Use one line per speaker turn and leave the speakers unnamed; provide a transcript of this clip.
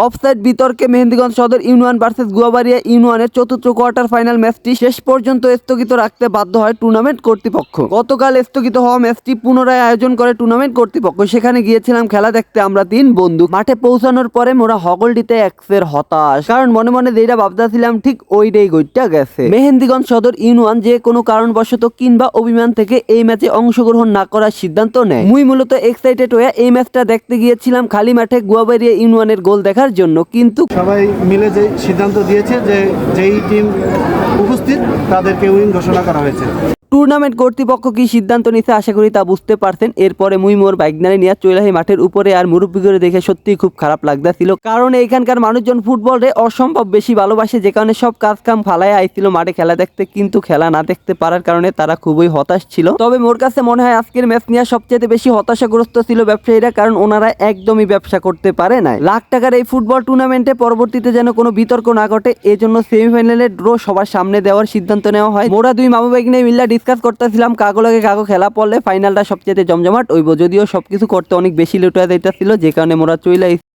Offside বিতর্কে মেহেন্দিগঞ্জ সদর union versus Guabaria ইউনিয়নের চতুর্থ কোয়ার্টার ফাইনাল ম্যাচটি শেষ পর্যন্ত স্থগিত রাখতে বাধ্য হয় টুর্নামেন্ট কর্তৃপক্ষ। গতকাল স্থগিত হওয়া ম্যাচটি পুনরায় আয়োজন করে টুর্নামেন্ট কর্তৃপক্ষ। সেখানে গিয়েছিলাম খেলা দেখতে আমরা 3 বন্ধু। মাঠে পৌঁছানোর পরে মোরা হগলডিতে এক্সের হতাশ, কারণ মনে মনে যেটা ভাবতেছিলাম ঠিক ওইটাই গইটা গেছে। মেহেন্দিগঞ্জ সদর ইউনিয়ন যে কোনো কারণবশত কিংবা অভিমান থেকে এই ম্যাচে অংশগ্রহণ না করার সিদ্ধান্ত নেয়। মুই মূলত এক্সাইটেড হয়ে এই ম্যাচটা দেখতে গিয়েছিলাম খালি মাঠে গুয়াবাড়িয়া ইউনিয়নের গোল দেখার জন্য, কিন্তু
সবাই মিলে যে সিদ্ধান্ত দিয়েছে যে যেই টিম উপস্থিত তাদেরকে উইন ঘোষণা করা হয়েছে।
টুর্নামেন্ট কর্তৃপক্ষ কি সিদ্ধান্ত নিতে আশা করি তা বুঝতে পারছেন। এরপরে মুই মোর বাইকনারে নিয়ে চৈলাহি মাঠের উপরে আর মুরব্বী করে দেখে সত্যি খুব খারাপ লাগতেছিল, কারণ এইখানকার মানুষজন ফুটবলে অসম্ভব বেশি ভালোবাসে, যে কারণে সব কাজ কাম ফালায় আইছিল মাঠে খেলা দেখতে, কিন্তু খেলা না দেখতে পারার কারণে তারা খুবই হতাশ ছিল। তবে মোর কাছে মনে হয় আজকের ম্যাচ নিয়ে সবচেয়ে বেশি হতাশাগ্রস্ত ছিল ব্যবসায়ীরা, কারণ ওনারা একদমই ব্যবসা করতে পারে না। লাখ টাকার এই ফুটবল টুর্নামেন্টে পরবর্তীতে যেন কোনো বিতর্ক না ঘটে, এজন্য সেমিফাইনালের ড্র সবার সামনে দেওয়ার সিদ্ধান্ত নেওয়া হয়। মোরা 2 মামা বাইক নিয়ে মিল্লা ডিসকাস করতেছিলাম কাগো লাগে কাগো খেলা পড়লে ফাইনালটা সবচেয়ে জমজমাট হইব, যদিও সবকিছু করতে অনেক বেশি লেট হয়ে যাইতেছিল, যে কারণে মোরা চইলা